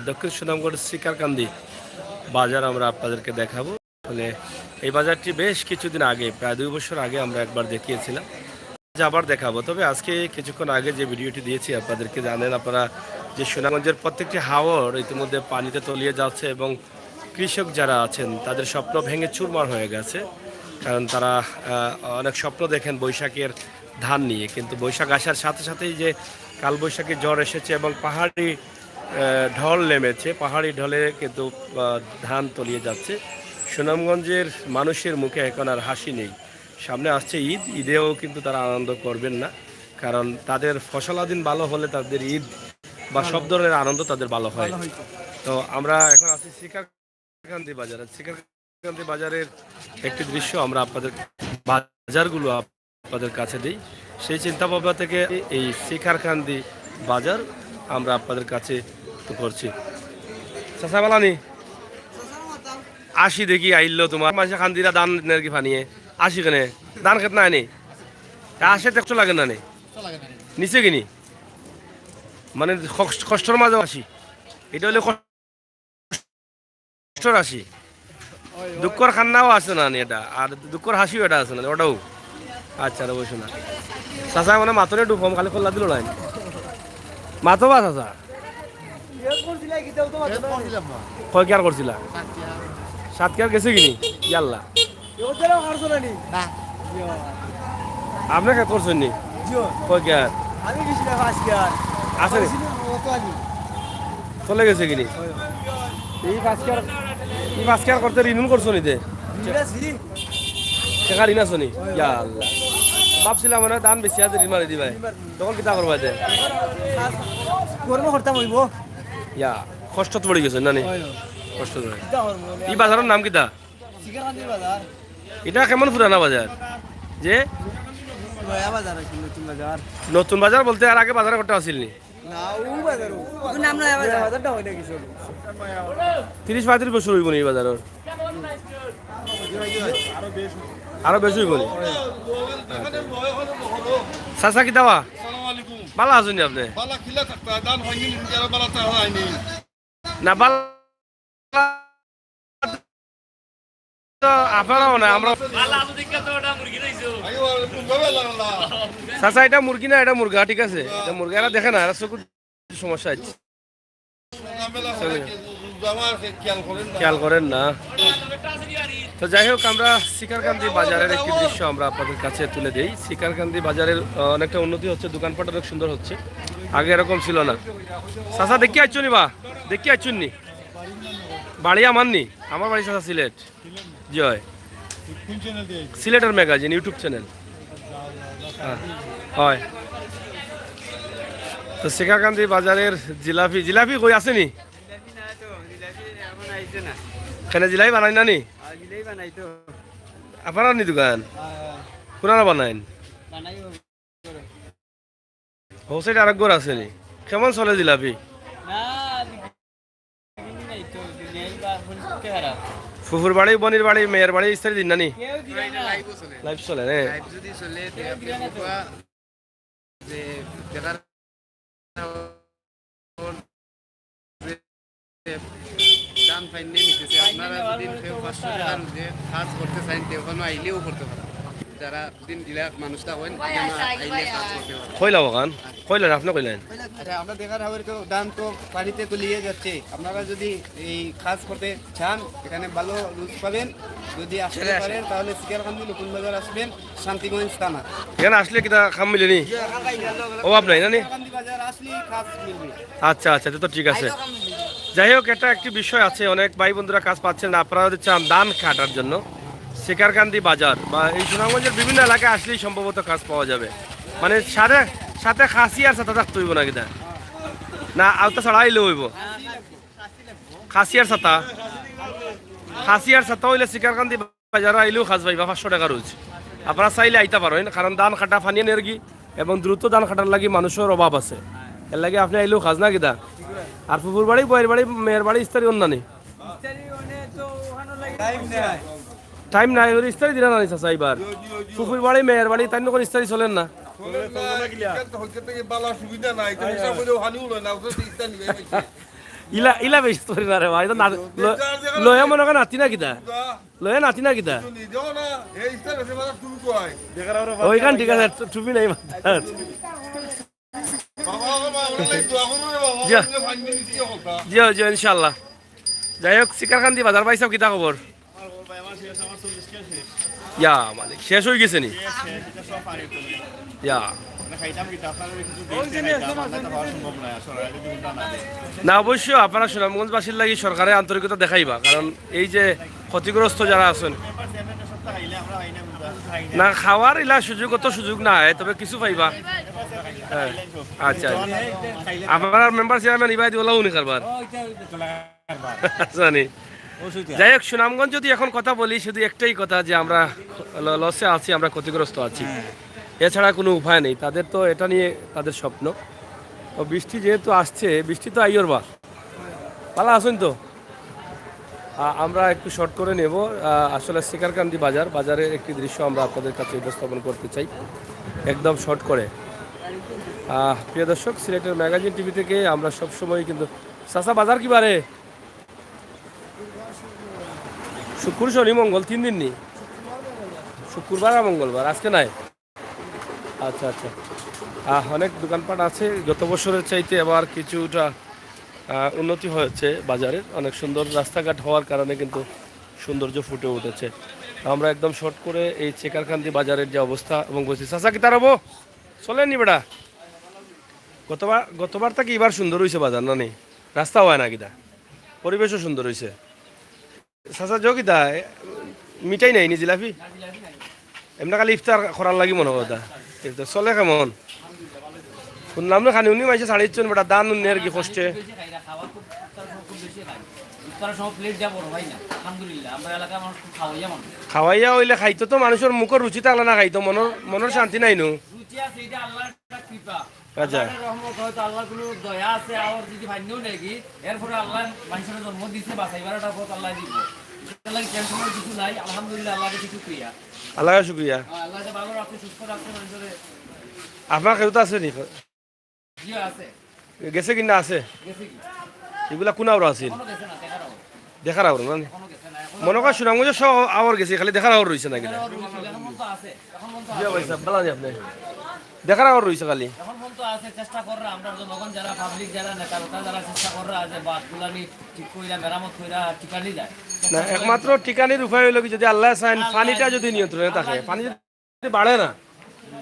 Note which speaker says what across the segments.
Speaker 1: দক্ষিণ সুনামগঞ্জ শিকারকান্দি বাজার আমরা আপনাদেরকে দেখাবো। মানে এই বাজারটি বেশ কিছুদিন আগে, প্রায় 2 বছর আগে আমরা একবার দেখিয়েছিলাম, আবার দেখাবো। তবে আজকে কিছুক্ষণ আগে যে ভিডিওটি দিয়েছি আপনাদেরকে, জানেন আপনারা যে সুনামগঞ্জের প্রত্যেকটি হাওর ইতিমধ্যে পানিতে তলিয়ে যাচ্ছে এবং কৃষক যারা আছেন তাদের স্বপ্ন ভেঙে চুরমার হয়ে গেছে। কারণ তারা অনেক স্বপ্ন দেখেন বৈশাখের ধান নিয়ে, কিন্তু বৈশাখ আসার সাথে সাথেই যে কালবৈশাখী ঝড় এসেছে এবং পাহাড়ি ঢল নেমেছে, পাহাড়ি ঢলে কিন্তু ধান তলিয়ে যাচ্ছে। সুনামগঞ্জের মানুষের মুখে এখন আর হাসি নেই। সামনে আসছে ঈদ, ঈদেও কিন্তু তারা আনন্দ করবেন না, কারণ তাদের ফসলাদিন ভালো হলে তাদের ঈদ বা সব ধরনের আনন্দ তাদের ভালো হয়। তো আমরা এখন আছি শিকারকান্দি বাজারে। শিকারকান্দি বাজারের একটি দৃশ্য আমরা আপনাদের বাজারগুলো আপনাদের কাছে দিই, সেই চিন্তা ভাবনা থেকে এই শিকারকান্দি বাজার আমরা আপনাদের কাছে করছি। চাচা বালানি আসি দেখি আইলো তোমার মাসে খান্দিরা দান নাকি ফানিয়ে আসি কেনে দান খেত না আনি আসে দেখছো লাগে না নিচে কিনি মানে কষ্টর মাঝে আসি, এটা হলে কষ্টর আসি, দুঃখর খান্নাও আছে না এটা, আর দুঃখর হাসিও এটা আছে না ওটাও। আচ্ছা বসে না চাচা মানে মাতনে ডুফম খালি খোলা দিল নাই মাতো বা চাচা কয় কেয়ার করছিলা 7 কেয়ার গেছে কিনি ইয়াল্লা আপনাকে করছেন নি কয় কেয়ার আছে চলে গেছে কিনি এই 5 কেয়ার করতে রিনুন করছো নিতে টাকা ঋণ আছো নি ইয়াল্লা ভাবছিলাম মানে দান বেশি আছে ঋণ মারি দিবাই তখন কিতা করবা যে ইয়া কষ্ট পড়ে গেছে না নি কষ্ট এই বাজারের নাম কিতা এটা কেমন পুরানা বাজার যে নতুন বাজার বলতে আর আগে বাজারে কটা আসিল নি 30-35 বছর হইব নি এই বাজারের আরো বেশি হইব নি চাচা কি দাওয়া ভালো আছেন আপনি না ভালো আপনারাও না আমরা চাচা এটা মুরগি না এটা মুরগা ঠিক আছে এটা মুরগা এরা দেখে না এরা চকুর সমস্যা আছে খেয়াল করেন না। তো যাই হোক আমরা শিকারকান্দি বাজারের একটি দৃশ্য আমরা আপনাদের কাছে তুলে দিই। শিকারকান্দি বাজারের অনেকটা উন্নতি হচ্ছে, দোকানপাট অনেক সুন্দর হচ্ছে, আগে এরকম ছিল না। চাচা দেখি আসছো নি বা দেখি আসছুন নি বাড়ি আমার নি আমার বাড়ি চাচা সিলেট জয় সিলেটের ম্যাগাজিন ইউটিউব চ্যানেল হয়। তো শিকারকান্দি বাজারের জিলাপি কই আসেনি কেন জিলাপি বানাই না নি আপনার নি দোকান কোনা বানাইন ও সাইড আরেক ঘর আছে নি কেমন চলে জিলাপি ফুফুর বাড়ি বনির বাড়ি মেয়ের বাড়ি ইস্তারি দিন নানি লাইভ চলে রে
Speaker 2: দান ফাইন নিতেছে আপনারা যদি 500 টাকার যে কাজ করতে চান ওখানে আইলেও করতে পারেন, যারা দিন দিলা মানুষটা হন আইলে কাজ করতে পারেন।
Speaker 1: কইলাম ওখান কইলেন আপনি কইলেন
Speaker 2: আচ্ছা আমরা দেখার হাওয়ার তো দান তো পানিতে তো লিয়ে যাচ্ছে, আপনারা যদি এই কাজ করতে চান এখানে ভালো রুজ পাবেন, যদি আসতে পারেন তাহলে শিকারকান্দি নতুন বাজার আসবেন, শান্তিগঞ্জ থানা
Speaker 1: এখানে আসলে কিটা কাম মিলেনি ও আপনাই না নি
Speaker 2: বাজার আসলে কাজ মিলবে।
Speaker 1: আচ্ছা আচ্ছা তো ঠিক আছে। যাই হোক এটা একটি বিষয় আছে, অনেক ভাই বন্ধুরা কাজ পাচ্ছেন না, আপনারা যদি চান দান খাটার জন্য শিকারকান্দি বাজার বা এই সুনামগঞ্জের বিভিন্ন এলাকায় আসলেই সম্ভবত কাজ পাওয়া যাবে। মানে সাথে সাথে খাসি আর সাথে থাকতে হইব না কিনা না আওতা ছাড়া আইলে হইব খাসি আর সাথা হইলে শিকারকান্দি বাজার আইলেও খাস পাইবা 500 টাকা রোজ। আপনারা চাইলে আইতে পারেন, কারণ দান খাটা ফানিয়ে নেরগি এবং দ্রুত দান খাটার লাগি মানুষের অভাব আছে, এর লাগে আপনি আইলেও খাস না কিনা। আর ফুফুর বাড়ি বইয়ের বাড়ি মেয়ের বাড়ি ইস্তারি অন্যানি টাইম নাই ওর ইস্তারি দিনা নানি চাচা এবার ফুফুর বাড়ি মেয়ের বাড়ি তাই কোনো ইস্তারি চলেন না ইলা ইলা বেশি তোর না রে ভাই তো না লয়ে মনে কর নাতি না কিতা লয়ে নাতি না কিতা ওইখান ঠিক আছে টুপি নাই মাথায়। জিও জিও ইনশাল্লাহ। যাই হোক শিকারকান্দি বাজার পাইছাও কিতা খবর? ইয়া মালিক শেষ হয়ে গেছে নি? ইয়া না অবশ্যই আপনারা সুনামগঞ্জবাসীর লাগি সরকারের আন্তরিকতা দেখাইবা, কারণ এই যে ক্ষতিগ্রস্ত যারা আছেন না খাওয়ার ইলা সুযোগ অত সুযোগ নাই, তবে কিছু পাইবা। হ্যাঁ আচ্ছা আপনার মেম্বার চেয়ারম্যান ইবাই দিওলা উনি কারবার জানি। যাই হোক সুনামগঞ্জ যদি এখন কথা বলি শুধু একটাই কথা যে আমরা লসে আছি, আমরা ক্ষতিগ্রস্ত আছি, এছাড়া কোনো উপায় নেই। তাদের তো এটা নিয়ে তাদের স্বপ্ন। তো বৃষ্টি যেহেতু আসছে, বৃষ্টি তো আইয়র বার ভালো আছেন তো। আমরা একটু শর্ট করে নেব। আসলে শিকারকান্দি বাজারের একটি দৃশ্য আমরা আপনাদের কাছে উপস্থাপন করতে চাই একদম শর্ট করে। প্রিয় দর্শক, সিলেটের ম্যাগাজিন টিভি থেকে আমরা সবসময় কিন্তু চাচা বাজার কি বারে? শুক্র শনি মঙ্গল 3 দিন নেই, শুক্রবার আর মঙ্গলবার, আজকে নাই। আচ্ছা আচ্ছা অনেক দোকানপাট আছে, গত বছরের চাইতে এবার কিছুটা উন্নতি হয়েছে বাজারের, অনেক সুন্দর রাস্তাঘাট হওয়ার কারণে কিন্তু সৌন্দর্য ফুটে উঠেছে। আমরা একদম শর্ট করে এই চেকারকান্দি বাজারের যে অবস্থা এবং বলছি চাচা কি তার হবো চলেননি বেটা? গতবার থেকে এবার সুন্দর হয়েছে বাজার না নেই, রাস্তা হয় না কিতা, পরিবেশও সুন্দর হয়েছে। চাচা যোগ কিতা মিঠাই নাই নি জিলাপি? এমনি খালি ইফতার করার লাগি মনে কথা ইফতার চলে কেমন? শুনলাম না খানি উনি মাইছে 3.5 বেটা দান উনি আর কি কষ্টে খাওয়াইয়া হইলে খাইতো তো মানুষের মুখের রুচি থাকলে না খাইতো, মনের শান্তি নাই নু। আচ্ছা আল্লাহ শুক্রিয়া। আপনার কেউ তো আছে নি? গেছে কিনা আছে এগুলা কোন আওর আছিল দেখার আওর না মনে কর সুনামগঞ্জ সব আওয়ার গেছে, খালি দেখার আওর রয়েছে নাকি? আপনি দেখার আওয়ার রয়েছে খালি। না একমাত্র ঠিকানির উপায় হইল কি, যদি আল্লাহ চান পানিটা যদি নিয়ন্ত্রণে থাকে, পানি যদি বাড়ে না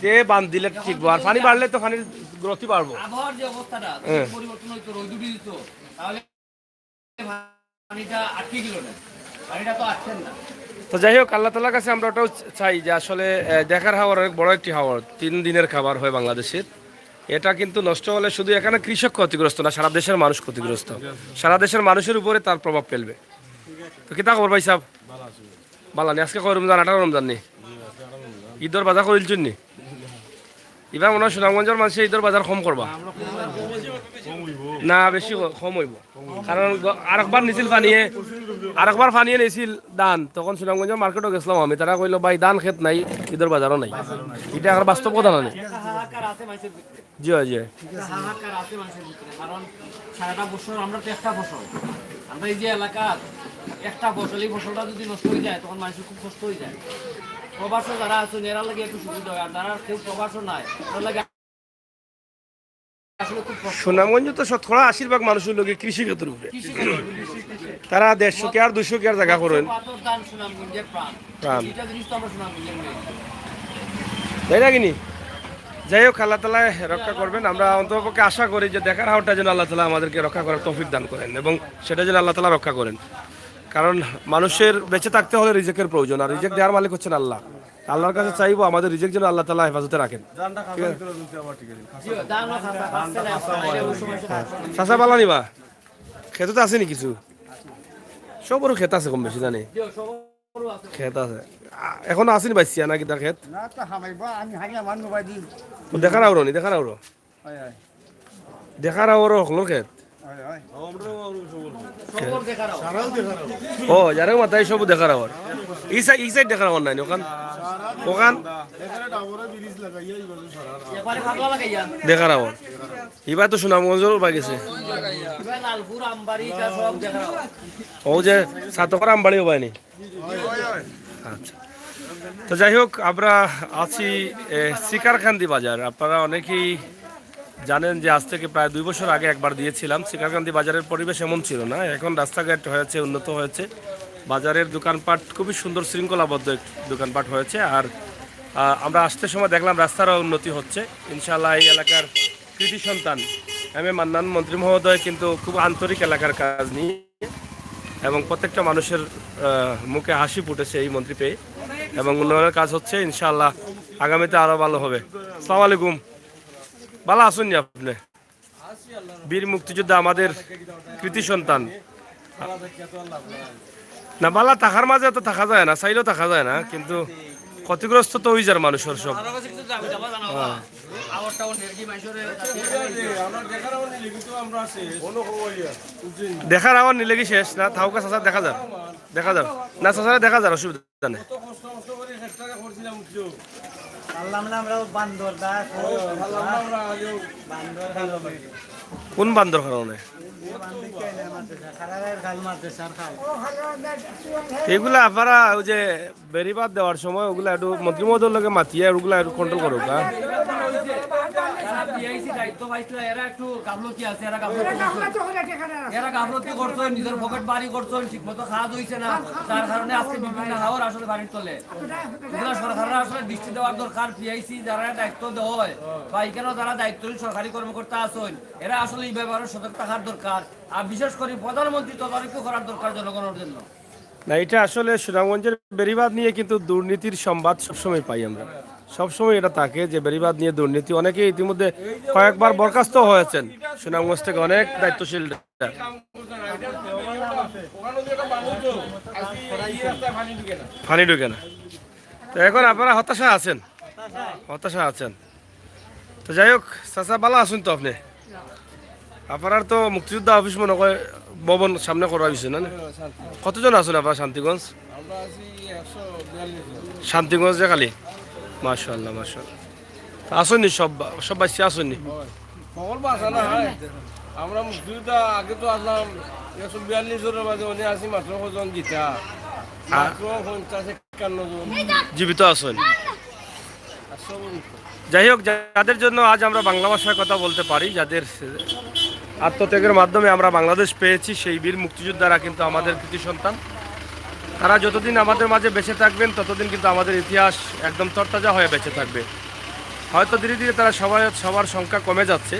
Speaker 1: তে বাঁধ দিলে ঠিক, আর পানি বাড়লে তো পানির গ্রথি বাড়বো।
Speaker 3: আবহাওয়ার যে অবস্থাটা পরিবর্তন হইতো, রোদ উঠে দিত, তাহলে পানিটা আটকে গেল না, পানিটা তো আটকেন না।
Speaker 1: তো যাই হোক আল্লাহ তাআলার কাছে আমরা ওটাও চাই যে আসলে দেখার হাওয়ার অনেক বড় একটি হাওয়ার, 3 দিনের খাবার হয় বাংলাদেশের। এটা কিন্তু নষ্ট হলে শুধু এখানে কৃষক ক্ষতিগ্রস্ত না, সারা দেশের মানুষ ক্ষতিগ্রস্ত, সারা দেশের মানুষের উপরে তার প্রভাব ফেলবে। তো কিতা খবর ভাই সাহেব? বালা নি আজকে কয় রমজান? 18 রমজান নি? ঈদের বাজার করিলছেন নি? এবার মনে হয় সুনামগঞ্জের মানুষের ঈদের বাজার কম করবা না বেশি কম হইব, কারণ আরেকবার নিছিল ফানিয়ে নিয়েছিল দান, তখন সুনামগঞ্জের মার্কেটও গেছিলাম আমি, তারা কইলো ভাই দান খেত নাই, ঈদের বাজারও নাই। এটা আর বাস্তব কথা না? জি জি
Speaker 3: কারণ সারাটা বছর আমরা তো একটা ফসল, আমরা এই যে এলাকার একটা ফসল, এই ফসলটা যদি নষ্ট হয়ে যায় তখন মানুষের খুব কষ্ট হয়ে যায়। প্রবাসও যারা আছেন এরা লাগে একটু সুবিধা হয়, আর যারা কেউ প্রবাসও নাই ওরা লাগে আসলে খুব কষ্ট।
Speaker 1: সুনামগঞ্জ তো শতকরা 80% মানুষের লোকে কৃষি ক্ষেত্রের উপরে, তারা 150 কে আর 200 কে আর জায়গা করেন প্রাণ, তাই না কিনি? যাই হোক আল্লাহ তাআলা রক্ষা করবেন। আমরা অন্ততপক্ষে আশা করি যে দেখার হাওয়াটা যেন আল্লাহ তাআলা আমাদেরকে রক্ষা করার তৌফিক দান করেন, এবং সেটা যেন আল্লাহ তাআলা রক্ষা করেন। কারণ মানুষের বেঁচে থাকতে হলে রিজেকের প্রয়োজন, আর রিজেক দেওয়ার মালিক হচ্ছেন আল্লাহ। আল্লাহর কাছে চাইবো আমাদের রিজেক যেন আল্লাহ তাআলা হেফাজতে রাখেন। চাচা বালা নিবা খেতে তো আছে নি কিছু? সবরও খেত আছে কম বেশি জানি, খেত আছে এখনো আসেনি বাইসিয়া নাকি তার খেত? দেখার আওর নি? দেখার আওর হকলোর খেত
Speaker 3: সবর দেখার
Speaker 1: ও যারা মাথায় সব দেখার আবার এই সাইড দেখার আমার নাই ওখান ওখান
Speaker 3: এবারে পাগলা লাগাইয়া
Speaker 1: দেখার আবার এবার তো সুনামগঞ্জের বা গেছে
Speaker 3: এবার লালপুর আমবাড়ি কা সব দেখার
Speaker 1: ও যে সাতকর আমবাড়িও পায়নি আচ্ছা তো যাই হোক আমরা আছি শিকারকান্দি বাজার আপনারা অনেকেই জানেন যে আজ থেকে প্রায় 2 বছর আগে একবার দিয়েছিলাম শিকারকান্দি বাজারের পরিবেশ এমন ছিল না এখন রাস্তাঘাট হয়েছে উন্নত হয়েছে বাজারের দোকানপাট খুবই সুন্দর শৃঙ্খলাবদ্ধ দোকানপাট হয়েছে আর আমরা আসতে সময় দেখলাম রাস্তারও উন্নতি হচ্ছে ইনশাআল্লাহ এই এলাকার কৃতি সন্তান এম.এ. মান্নান মন্ত্রী মহোদয় কিন্তু খুব আন্তরিক এলাকার কাজ নিয়ে এবং প্রত্যেকটা মানুষের মুখে হাসি ফুটেছে এই মন্ত্রী পেয়ে এবং উন্নয়নের কাজ হচ্ছে ইনশাআল্লাহ আগামীতে আরও ভালো হবে আসসালামু আলাইকুম ভালো আসুন নি আপনি বীর মুক্তিযোদ্ধা আমাদের কৃতি সন্তান না বালা থাকার মাঝে তো থাকা যায় না চাইলেও থাকা যায় না কিন্তু ক্ষতিগ্রস্ত তো ওই যার মানুষের সব দেখার আমার নিলে কি শেষ না থাউকা চাষা দেখা যাবে দেখা যাবে না চাষারে দেখা যাবে অসুবিধা নেই কোন বান্দর কারণে এগুলা আপনারা ওই যে বেরিবাদ দেওয়ার সময় ওগুলা একটু মন্ত্রী মহোদয়ের লোকে মাতিয়ে ওগুলা একটু কন্ট্রোল করুক হ্যাঁ
Speaker 3: নিজের পকেট বাড়ি করছেন ঠিক মতো খাওয়া হইছে না তার কারণে আজকে বিভিন্ন হাওয়ার আসলে বাড়ির তলে সরকাররা আসলে দৃষ্টি দেওয়ার দরকার পিআইসি যারা দায়িত্ব দেওয়া হয় বা এখানেও যারা দায়িত্বশীল সরকারি কর্মকর্তা আছেন এরা আসলে এই ব্যাপারে সতর্ক থাকার দরকার আর বিশেষ করে প্রধানমন্ত্রী তদারকি করার দরকার জনগণের জন্য
Speaker 1: না এটা আসলে সুনামগঞ্জের বেরিবাদ নিয়ে কিন্তু দুর্নীতির সংবাদ সবসময় পাই আমরা সবসময় এটা থাকে যে বেরিবাদ নিয়ে দুর্নীতি অনেকে ইতিমধ্যে কয়েকবার বরখাস্ত হয়েছেন সুনামগঞ্জ থেকে অনেক দায়িত্বশীল ফানি ঢুকে না তো এখন আপনারা হতাশা আছেন তো যাই হোক চাচা ভালো আসুন তো আপনি আপনার তো মুক্তিযোদ্ধা অফিস মনে করে ভবন সামনে করা হয়েছে না কতজন আছেন আপনার শান্তিগঞ্জ শান্তিগঞ্জে খালি মাশাআল্লাহ আসুননি সব বাচ্চা আসুননি
Speaker 4: আমরা মুক্তিযোদ্ধা আগে তো আসলাম 142 জনের মাঝে উনি আসি মাত্র কজন জিতা মাত্র 50-51 জন
Speaker 1: জীবিত আছেন যাই হোক যাদের জন্য আজ আমরা বাংলা ভাষায় কথা বলতে পারি যাদের আত্মত্যাগের মাধ্যমে আমরা বাংলাদেশ পেয়েছি সেই বীর মুক্তিযোদ্ধারা কিন্তু আমাদের কৃতি সন্তান তারা যতদিন আমাদের মাঝে বেঁচে থাকবেন ততদিন কিন্তু আমাদের ইতিহাস একদম তরতাজা হয়ে বেঁচে থাকবে হয়তো ধীরে ধীরে তারা সবার সংখ্যা কমে যাচ্ছে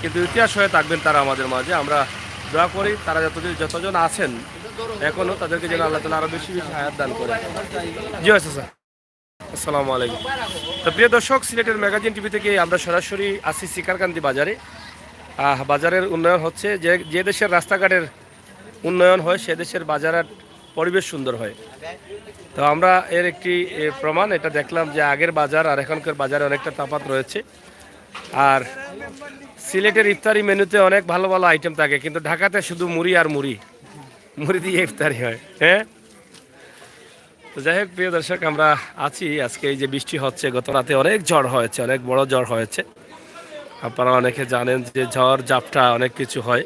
Speaker 1: কিন্তু ইতিহাস হয়ে থাকবেন তারা আমাদের মাঝে আমরা দোয়া করি তারা যতজন আছেন এখনও তাদেরকে যেন আল্লাহ তাআলা আরও বেশি হায়াত দান করে জি আচ্ছা স্যার আসসালামু আলাইকুম তো প্রিয় দর্শক সিলেটের ম্যাগাজিন টিভি থেকে আমরা সরাসরি আসি শিকারকান্দি বাজারে বাজারের উন্নয়ন হচ্ছে যে দেশের রাস্তাঘাটের উন্নয়ন হয় সে দেশের বাজারের পরিবেশ সুন্দর হয় তো আমরা এর একটি প্রমাণ এটা দেখলাম যে আগের বাজার আর এখনকার বাজারে অনেকটা তফাৎ রয়েছে আর সিলেটের ইফতারি মেনুতে অনেক ভালো ভালো আইটেম থাকে কিন্তু ঢাকাতে শুধু মুড়ি আর মুড়ি দিয়ে ইফতারি হয় হ্যাঁ তো যাই হোক প্রিয় দর্শক আমরা আছি আজকে এই যে বৃষ্টি হচ্ছে গত রাতে অনেক ঝড় হয়েছে অনেক বড় ঝড় হয়েছে আপনারা অনেকে জানেন যে ঝড় ঝাপটা অনেক কিছু হয়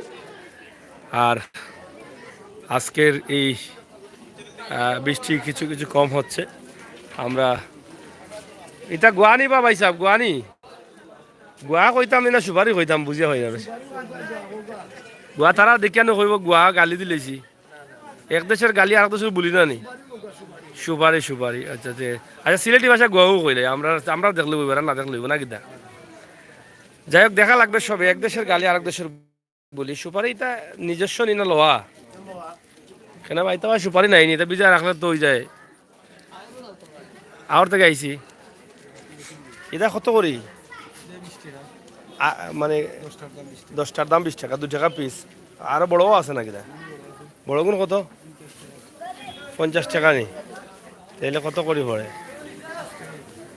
Speaker 1: আর আজকের এই বৃষ্টি কিছু কিছু কম হচ্ছে আমরা এটা গুয়ানি বা ভাই সাহেব গুয়া কইতাম না সুপারি কইতাম বুঝিয়া হয়ে যাবে গুয়া তারা দেখিয়া নকইব গুয়া গালি দিলেছি এক দেশের গালি আর দেশের বলি না নি সুপারি আচ্ছা আচ্ছা সিলেটি ভাষা গুয়াও কইলে আমরা দেখলে বইব না দেখলে বইব না কিতা যাই হোক দেখা লাগবে সবে এক দেশের গালি আর এক দেশের বলি সুপারি এটা নিজস্ব নিনা লোয়া কেন ভাই তো সুপারি নাই নি এটা বিজয় রাখলে তো হয়ে যায় আর থেকে আইছি এটা কত করি মানে 10টার দাম 20 টাকা 2 টাকা পিস আরো বড়ও আছে নাকি বড় গুণ কত 50 টাকা নেই তাহলে কত করি পড়ে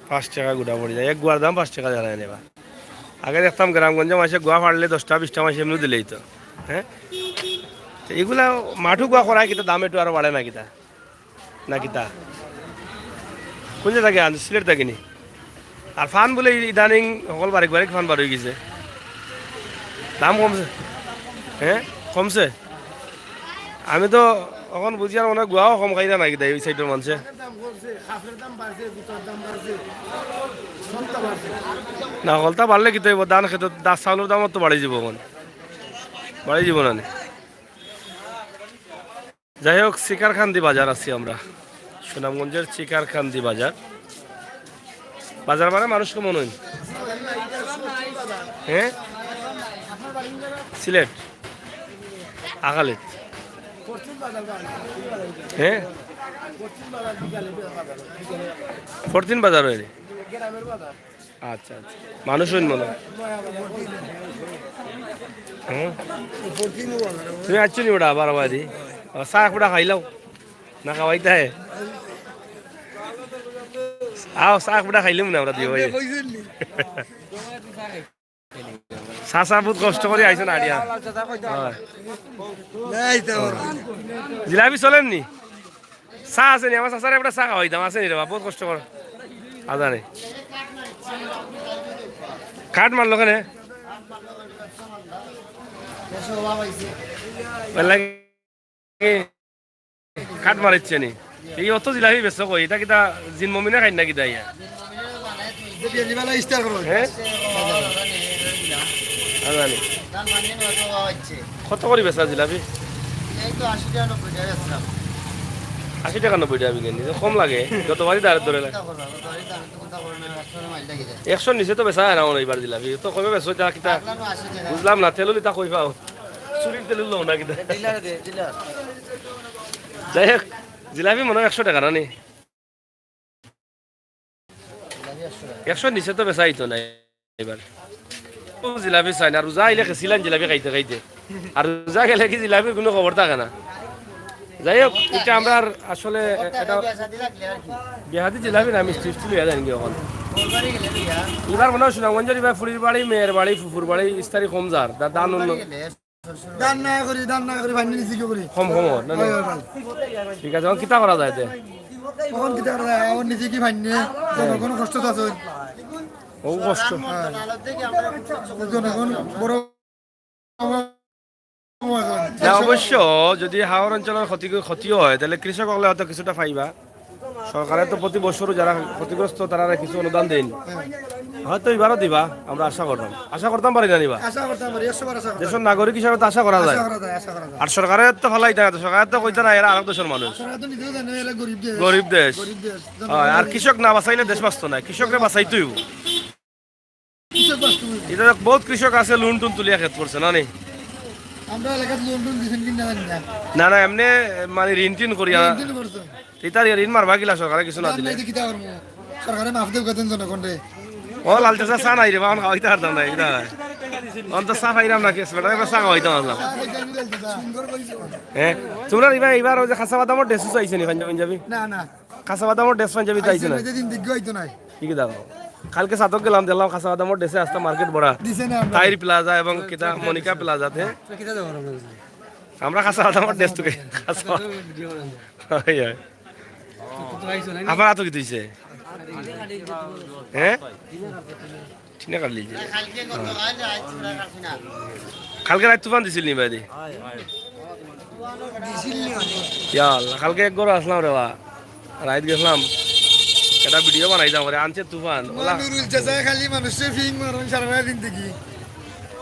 Speaker 1: 5 টাকা গুড়া পড়ে যায় এক গুয়ার দাম 5 টাকা জানায় নেবা আগে দেখতাম গ্রামগঞ্জে মাসে গুয়া ফাড়লে 10টা 20টা মাসে এমনি দিলেই তো হ্যাঁ তো এগুলা মাঠু গুয়া করায় কিতা দাম একটু আরো বাড়ে না কিতা না কিতা কোন জায়গায় আনছে সিলেট থাকে নি আর ফান বলে ইদানিং সকল বারিক বারিক ফান বার হয়ে গেছে দাম কমছে হ্যাঁ কমছে আমি তো এখন বুঝি আর মনে হয় গুয়াও কম খাই না কিতা এই সাইডের মানুষে না হলতা বাড়লে কি হইব ধান খেতে চাউলের দামও তো বাড়ি যাব এখন বাড়ি যাব না যাই হোক শিকারখান্দি বাজার আছি আমরা সুনামগঞ্জের শিকারখান্দি বাজার বাজার মানে মানুষ কেমন হইন হ্যাঁ সিলেট আগালেত হ্যাঁ 14 বাজার হয়নি আচ্ছা আচ্ছা মানুষ হইন মনে হ্যাঁ তুমি আসছো নি ওটা আবার আবাদি চা ফুটা খাইলাও না খাওয়াইতে হে আও চা ফুটা খাইলাম না আমরা দিও চা চা বহুত কষ্ট করে আইসো না আড়িয়া জিলাপি চলেন নি চা আছে নি আমার চাচারে একটা চা খাওয়াইতাম আছে নি রে বহুত কষ্ট কর আজানে কাঠ মারলো কেন কাঠ মারিচ্ছে নি এই অত জিলাপি বেশ কই এটা কিতা জিন মমিনা খাই না কিতা ইয়া কত করে বেচা জিলাপি 80 টাকা 90 টাকা বিকেন কম লাগে যতবারই দাঁড়ে ধরে লাগে 100 নিচে তো বেচা না এইবার জিলাপি তো কবে বেচো যা কিতা বুঝলাম না তেলুলি তা কই পাও চুরির তেলুল না কিতা যাই হোক জিলাপি মনে হয় 100 টাকা না নি 100 নিচে তো বেচাই তো নাই এবার জিলাপি চাই না রোজা আইলে খেছিলেন জিলাপি খাইতে খাইতে আর রোজা গেলে কি জিলাপির কোনো খবর থাকে না যাই হোক এটা আমরা আসলে এটা বিহাদি জিলাপি না মিষ্টি মিষ্টি লিয়া জানি এখন এবার মনে হয় সুনামগঞ্জের এবার ফুরির বাড়ি মেয়ের বাড়ি ফুফুর বাড়ি ইস্তারি কম যার দান কম কম না ঠিক আছে এখন কিতা করা যায়
Speaker 5: কষ্ট আছে
Speaker 1: ও কষ্ট অবশ্য যদি হাওর অঞ্চলের ক্ষতি হয় তাহলে কৃষক হলে হয়তো কিছুটা পাইবা সরকারের তো প্রতি বছর যারা ক্ষতিগ্রস্ত তারা কিছু অনুদান দেন হয়তো এবারও দিবা আমরা আশা করতাম পারি না নিবা দেশের নাগরিক হিসাবে তো আশা করা যায় আর সরকারের তো ভালাই থাকে সরকারের তো কইতে না এরা আরেক দেশের মানুষ গরিব দেশ আর কৃষক না বাঁচাইলে দেশ বাঁচত না কৃষকরে বাঁচাইতেই এটা বহুত কৃষক আছে লোন টুন তুলিয়া খেত করছে না নি না না এমনি মানে ঋণ টিন করিয়া এটা ঋণ মারবা গিলা সরকারে কিছু না দিলে ও লালটা চা নাই রে বান খাওয়াইতে পারতাম না এটা অন্ত চা পাইলাম না কেস বেটা এবার চা খাওয়াইতে পারলাম হ্যাঁ তোমরা এবার ওই যে খাসা বাদামর ড্রেস চাইছে নি পাঞ্জাবি
Speaker 5: না না
Speaker 1: খাসা বাদামর ড্রেস পাঞ্জাবি চাইছে না
Speaker 5: নাই
Speaker 1: ঠিক আছে কালকে সাতক গেলাম দেখলাম খাসা বাদামর ড্রেসে আসতে মার্কেট বড়া টাইর প্লাজা এবং কিতা মনিকা প্লাজাতে আমরা খাসা বাদামর ড্রেস তো আমার আতো কি তুইছে হ্যাঁ ঠিক না কাটলি কালকে রাত তুফান দিছিল নি ভাই কালকে এক গরু আসলাম রে বা রাত গেছিলাম একটা ভিডিও বানাই যাম রে আনছে তুফান
Speaker 5: খালি মানুষের ফিং মারন সারা দিন দেখি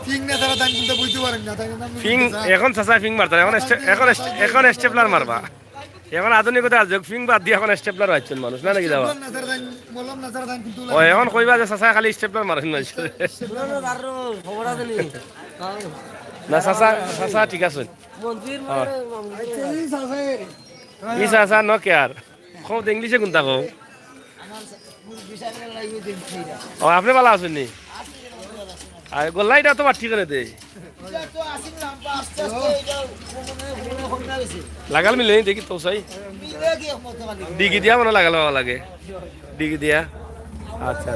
Speaker 5: ফিং না তারা দান কিন্তু বুঝতে পারেন না
Speaker 1: ফিং এখন চাচা ফিং মারতা এখন স্টেপলার মারবা এখন আধুনিকতা যোগ ফিং বাদ দিয়ে এখন স্টেপলার হচ্ছেন মানুষ না নাকি যাবা ও এখন কইবা যে চাচা খালি স্টেপলার মারেন না চাচা চাচা ঠিক আছে ই চাচা ন কেয়ার কও ইংলিশে কোনটা কও ও আপনি ভালো আছেন নি আর গোল্লাইটা তো ঠিক করে দে লাগাল মিলে দেখি তো চাই ডিগি দিয়া মানে লাগাল লাগে ডিগি দিয়া আচ্ছা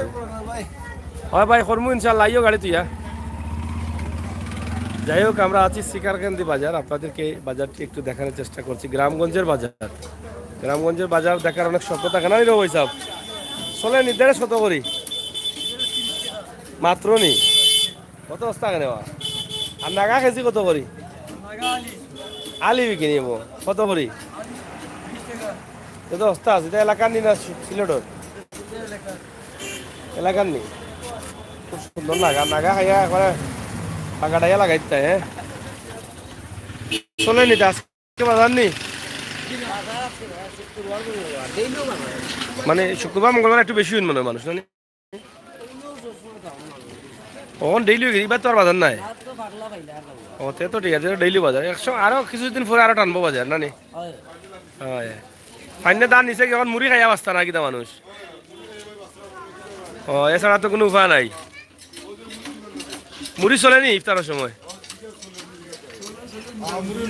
Speaker 1: হয় ভাই করমু ইনশাল্লাহ আইও গাড়ি তুইয়া যাই হোক, আমরা আছি শিকারকান্দি বাজার। আপনাদেরকে এই বাজারটি একটু দেখানোর চেষ্টা করছি। গ্রামগঞ্জের বাজার, গ্রামগঞ্জের বাজার দেখার অনেক স্বপ্ন থাকে না রে ওইসব। চলে নি 150 কত করি মাত্র নি, কত বস্তা নেওয়া? আর নাগা কেজি কত করি? আলি বিক্রি নিব কত করি? কত বস্তা আছে? এটা এলাকার নি না সিলেটর? এলাকার নি। খুব সুন্দর নাগা, নাগা খাইয়া একবারে পাকাটাইয়া লাগাই দিতে। হ্যাঁ, চলে নি আজকে বাজার নি, মানে শুক্রবার মঙ্গলবার একটু বেশি মনে হয় মানুষ না? ওখান ডেইলি এবার তো আর বাজার নাই। ও তে তো ঠিক আছে, ডেইলি বাজার। 100 আরো কিছুদিন পরে আরো টানবো বাজার না নি? হয় ফাইনে দান নিচে কি এখন মুড়ি খাইয়া বাস্তা না কিতা মানুষ? ও এছাড়া তো কোনো উপায় নাই। মুড়ি চলে নি ইফতারের সময়?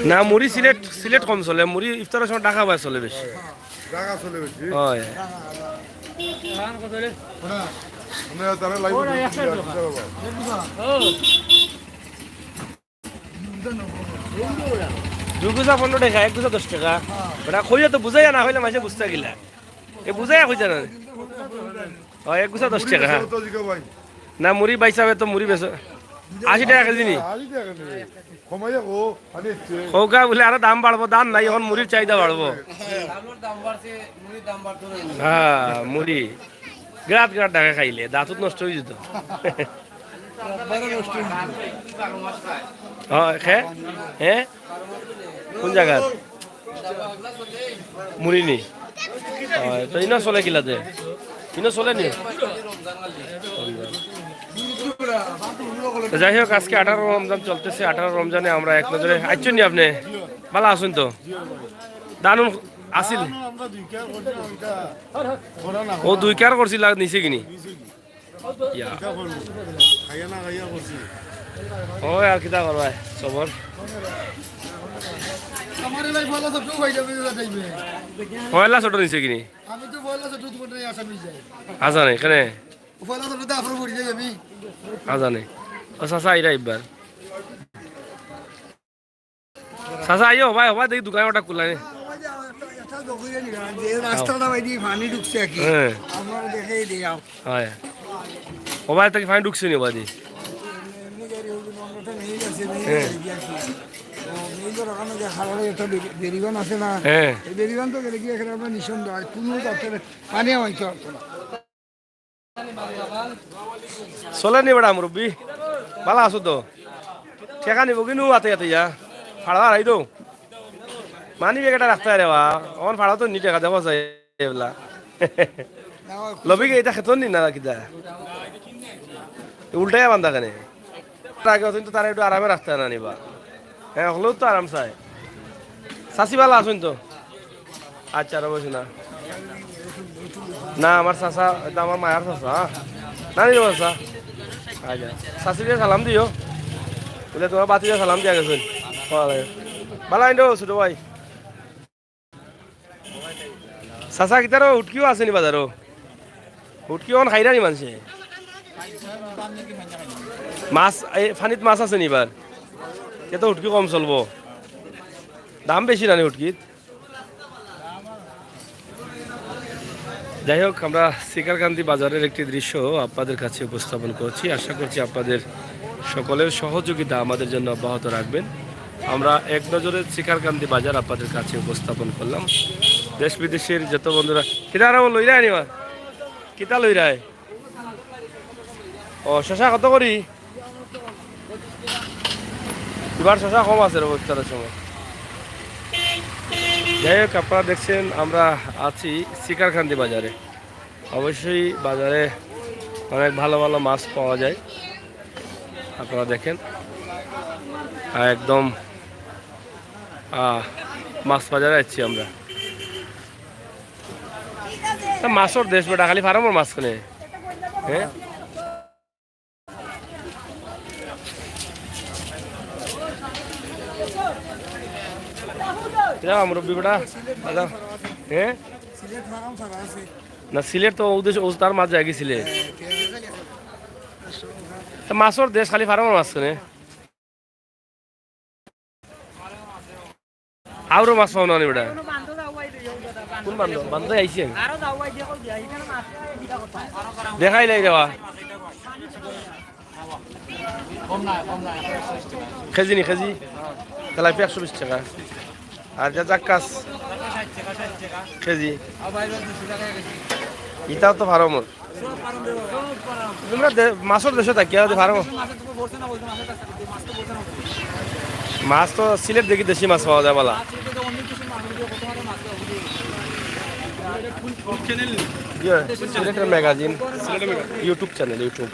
Speaker 1: না মুড়ি সিলেট সিলেট কম চলে, মুড়ি ইফতারের সময় ঢাকা বাজার চলে বেশি। হয় দুই গুজা 15 টাকা, 1 গুজা 10 টাকা। ওটা কইয়া তো বুঝাইয়া না হইলে মাঝে বুঝতে গেলা, এ বুঝাইয়া কইতা না। হয় 1 গুজা 10 টাকা। না মুড়ি বাইসাবে তো মুড়ি বেশ 80 টাকা কেজি নি। হোকা বলে আরো দাম বাড়বো, দাম নাই এখন, মুড়ির চাহিদা বাড়বো। হ্যাঁ মুড়ি গ্রাত গ্রাত টাকা খাইলে দাঁতত নষ্ট হয়ে যেত। হ্যাঁ কোন জায়গা মুড়ি নি? তো ইনো চলে কিলাতে, ইনো চলে নি? যাই হোক, আজকে 18 রমজান চলতেছে। 18 রমজানে আমরা এক নজরে আইছেন নি? আপনি ভালো আছেন তো? দানুন আসিল ও 2 কার করছিল নিচে কিনি ও আর কিতা করবা সবর। পয়লা ছোট নিচে কিনি আসা নেই এখানে, আসা নেই। ও চাচা আইরা এবার, চাচা আইও ভাই হবা দেখি দোকান ওটা খোলা নেই।
Speaker 5: রাস্তাটা বাইদি পানি ঢুকছে কি
Speaker 1: হ্যাঁ
Speaker 5: আমরা দেখাই দিই।
Speaker 1: হয় ওবাই থেকে ফাইন ঢুকছে নি বাদি?
Speaker 5: বেরিবান আছে না,
Speaker 1: হ্যাঁ
Speaker 5: এই বেরিবান তো গেলে গিয়ে এখানে আমরা নিঃসন্দ হয় কোনো পানি আমাইতে পারতো না।
Speaker 1: চলে নি বেড়া মুরব্বী, ভালো আছো তো? ঠেকা নিব কিন্তু আতে আতে যা ফাড়া হারাই তো মানি বেগটা রাখতে রে বা অন ফাড়া তো নি টাকা দেওয়া যায় এগুলা। লবি কে এটা খেতন নি না কিতা উল্টাই বান্ধা কেন? আগে কিন্তু তারা একটু আরামে রাখতে না নিবা। হ্যাঁ হলেও তো আরাম চাই। চাষি ভালো আছেন তো? আচ্ছা আর বসে না না আমার চাষা, এটা আমার মায়ার চাষা। না নি চাষা, আচ্ছা চাষিকে সালাম দিও বলে, তোমার বাতিকে সালাম দিয়া গেছেন। ভালো আইন ছোট ভাই। চাষা কিতারও হুটকিও আছে নি বাজারও? হুটকি অন খাইরা নি মানুষে? মাছ এই ফানিত মাছ আছে নি এবার? এত হুটকি কম চলবো, দাম বেশি না নি হুটকিত? যাই হোক, আমরা শিকারকান্দি বাজারের একটি দৃশ্য আপনাদের কাছে উপস্থাপন করছি। আশা করছি আপনাদের সকলের সহযোগিতা আমাদের জন্য অব্যাহত রাখবেন। আমরা এক নজরে শিকারকান্দি বাজার আপনাদের কাছে উপস্থাপন করলাম। দেশ বিদেশের যত বন্ধুরা কিতারা লইরা আনিবা, কিতা লইরায়? ও শশা কত করি? এবার শশা কম আছে রোবটার সময়। যাই হোক, আপনারা দেখছেন আমরা আছি শিকারকান্দি বাজারে। অবশ্যই বাজারে অনেক ভালো ভালো মাছ পাওয়া যায়। আপনারা দেখেন একদম মাছ বাজারে আছি আমরা। মাছর দেশ বেটা, খালি ফার্মের মাছ কেনে। হ্যাঁ মুরব্বী বেটা হ্যাঁ না সিলেট তো উদ্দেশ্য তার মাছ যায় গেছিলে মাছর দেশ, খালি ফার্মের মাছ কেনে। আরো মাছ পাও না নি বেটা কোন বান্ধ বান্ধ আইছে দেখাই নাই দেওয়া কেজি নি কেজি তেলাপিয়া 120 টাকা আর যা জাক্কাস কেজি ইটাও তো ভালো মোর তোমরা মাছের দেশে থাকি আর ভালো মাছ তো সিলেট দেখি দেশি মাছ পাওয়া যায় বলা সিলেটের ম্যাগাজিন ইউটিউব চ্যানেল ইউটিউব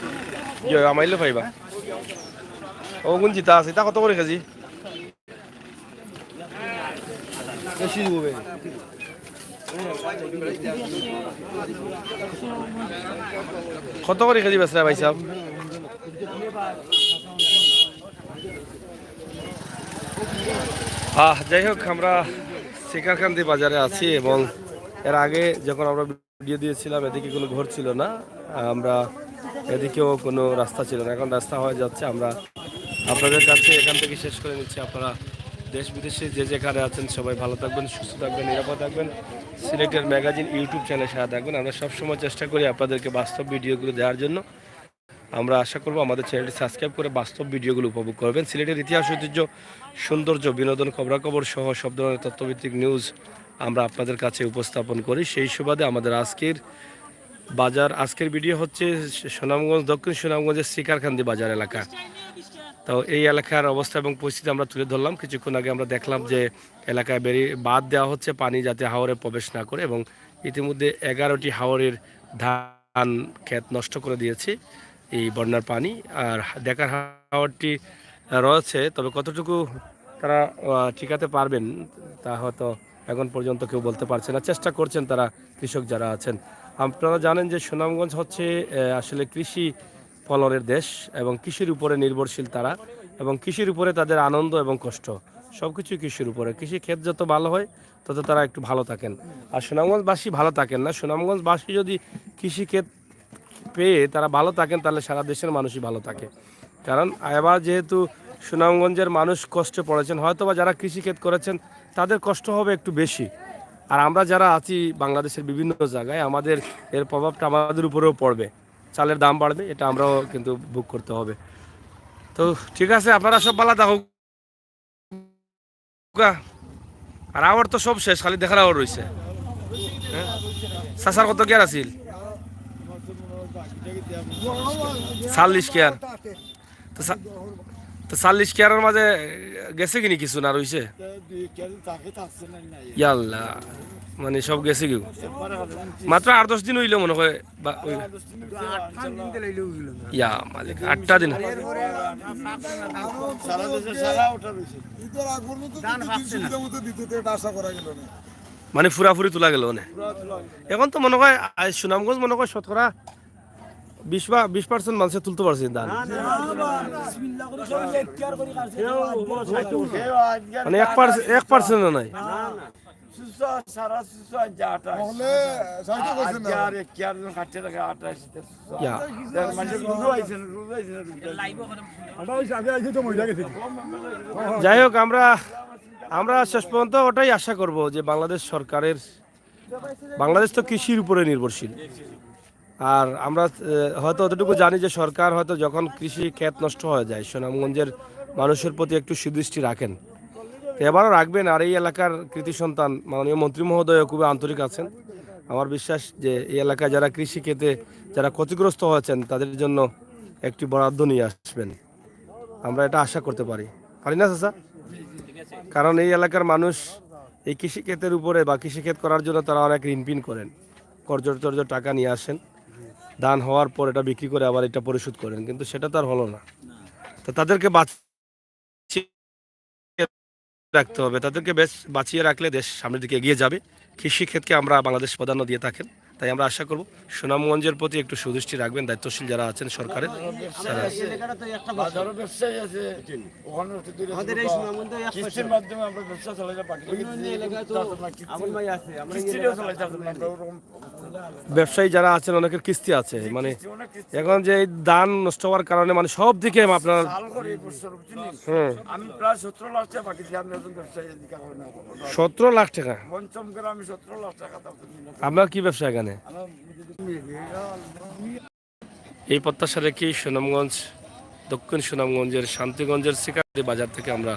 Speaker 1: আমাইলে পাইবা ওগুন জিতা আছে তা কত করে কেজি বেশি দিব কত করে কেজি বেচরা ভাই সাহেব যাই হোক আমরা শিকারকান্দি বাজারে আছি এবং এর আগে যখন আমরা ভিডিও দিয়েছিলাম এদিকে কোনো ঘর ছিল না আমরা এদিকেও কোনো রাস্তা ছিল না এখন রাস্তা হয়ে যাচ্ছে আমরা আপনাদের কাছে এখান থেকে শেষ করে নিচ্ছি আপনারা দেশ বিদেশে যে যেখানে আছেন সবাই ভালো থাকবেন সুস্থ থাকবেন নিরাপদ থাকবেন সিলেটের ম্যাগাজিন ইউটিউব চ্যানেলের সাথে থাকবেন আমরা সবসময় চেষ্টা করি আপনাদেরকে বাস্তব ভিডিওগুলো দেওয়ার জন্য আমরা আশা করব আমাদের চ্যানেলটি সাবস্ক্রাইব করে বাস্তব ভিডিওগুলো উপভোগ করবেন সিলেটের ইতিহাস ঐতিহ্য সৌন্দর্য বিনোদন খবরাখবর সহ সব ধরনের তথ্যভিত্তিক নিউজ আমরা আপনাদের কাছে উপস্থাপন করি সেই সুবাদে আমাদের আজকের ভিডিও হচ্ছে সুনামগঞ্জ দক্ষিণ সুনামগঞ্জের শিকারকান্দি বাজার এলাকা তো এই এলাকার অবস্থা এবং পরিস্থিতি আমরা তুলে ধরলাম কিছুক্ষণ আগে আমরা দেখলাম যে এলাকায় বাঁধ দেওয়া হচ্ছে পানি যাতে হাওরে প্রবেশ না করে এবং ইতিমধ্যে 11টি হাওরের ধান ক্ষেত নষ্ট করে দিয়েছে এই বন্যার পানি আর দেখার হাওরটি রয়েছে তবে কতটুকু তারা ঠিকাতে পারবেন তা হয়তো এখন পর্যন্ত কেউ বলতে পারছে না চেষ্টা করছেন তারা কৃষক যারা আছেন আপনারা জানেন যে সুনামগঞ্জ হচ্ছে আসলে কৃষি ফলনের দেশ এবং কৃষির উপরে নির্ভরশীল তারা এবং কৃষির উপরে তাদের আনন্দ এবং কষ্ট সব কিছুই কৃষির উপরে কৃষি ক্ষেত যত ভালো হয় তত তারা একটু ভালো থাকেন আর সুনামগঞ্জবাসী ভালো থাকেন না সুনামগঞ্জবাসী যদি কৃষি ক্ষেত পেয়ে তারা ভালো থাকেন তাহলে সারা দেশের মানুষই ভালো থাকে কারণ এবার যেহেতু সুনামগঞ্জের মানুষ কষ্টে পড়েছেন হয়তো বা যারা কৃষিক্ষেত করেছেন তাদের কষ্ট হবে একটু বেশি আর আমরা যারা আছি বাংলাদেশের বিভিন্ন জায়গায় আমাদের এর প্রভাবটা আমাদের উপরেও পড়বে চালের দাম বাড়বে এটা আমরাও কিন্তু ভোগ করতে হবে তো ঠিক আছে আপনারা সব ভালো থাকুক আর আবার তো সব শেষ খালি দেখার আবার রয়েছে চাষার কত কেয়ার আছিল 40 কেয়ার তো 40 কেয়ারের মাঝে গেছে কিনি কিছু না রয়েছে ইয়াল্লা মানে সব গেছে কি মাত্র 8-10 দিন হইলো মনে হয় ইয়া মালিক 8টা দিন মানে ফুরাফুরি তোলা গেল এখন তো মনে হয় সুনামগঞ্জ মনে হয় শতকরা 20% মানুষে তুলতে পারছে ধান মানে 1% নাই যাই হোক আমরা শেষ পর্যন্ত ওটাই আশা করব যে বাংলাদেশ তো কৃষির উপরে নির্ভরশীল আর আমরা হয়তো অতটুকু জানি যে সরকার হয়তো যখন কৃষি ক্ষেত নষ্ট হয়ে যায় সুনামগঞ্জের মানুষের প্রতি একটু সুদৃষ্টি রাখেন এবারও রাখবেন আর এই এলাকার কৃতি সন্তান মাননীয় মন্ত্রী মহোদয় খুবই আন্তরিক আছেন আমার বিশ্বাস যে এই এলাকায় যারা কৃষি ক্ষেত্রে যারা ক্ষতিগ্রস্ত হয়েছেন তাদের জন্য একটি বরাদ্দ নিয়ে আসবেন আমরা এটা আশা করতে পারি না চাচা কারণ এই এলাকার মানুষ এই কৃষিক্ষেতের উপরে বা কৃষিক্ষেত করার জন্য তারা অনেক ঋণ করেন কর্জ টাকা নিয়ে আসেন ধান হওয়ার পর এটা বিক্রি করে আবার এটা পরিশোধ করেন কিন্তু সেটা তো আর হলো না তো তাদেরকে রাখতে হবে তাদেরকে বেশ বাঁচিয়ে রাখলে দেশ সামনের দিকে এগিয়ে যাবে কৃষিক্ষেত্রকে আমরা বাংলাদেশ প্রাধান্য দিয়ে থাকেন তাই আমরা আশা করব সুনামগঞ্জের প্রতি একটু সুদৃষ্টি রাখবেন দায়িত্বশীল যারা আছেন সরকারের তারা।
Speaker 4: বাজারও ব্যবসায়ী আছে ওখানে
Speaker 2: আমাদের এই সুনামগঞ্জে এক
Speaker 4: কিস্তির মাধ্যমে আমরা ব্যবসা চালাইতে পারি
Speaker 2: অন্য এলাকায় তো আমন ভাই আছে, আমরা
Speaker 4: কিস্তিও চালাইতে পারি না, আমরা ওরকম
Speaker 1: ব্যবসায়ী যারা আছেন অনেকের কিস্তি আছে, মানে এখন যে এই ধান নষ্ট হওয়ার কারণে মানে সব দিকে আপনার
Speaker 4: চাল করে এই বছর বুঝলি?
Speaker 1: হুম
Speaker 4: আমি প্রায় 17 লাখ টাকা পাঠিয়েছি, আমি একজন ব্যবসায়ী এদিকে করি না।
Speaker 1: 17 লাখ টাকা।
Speaker 4: পঞ্চম গ্রামে আমি 17 লাখ টাকা দাম দিই।
Speaker 1: আপনার কি ব্যবসা এখানে? এই প্রত্যাশা রেখেই সুনামগঞ্জ দক্ষিণ সুনামগঞ্জের শান্তিগঞ্জের শিকারি বাজার থেকে আমরা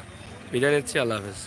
Speaker 1: বিদায় নিচ্ছি। আল্লাহ হাফেজ।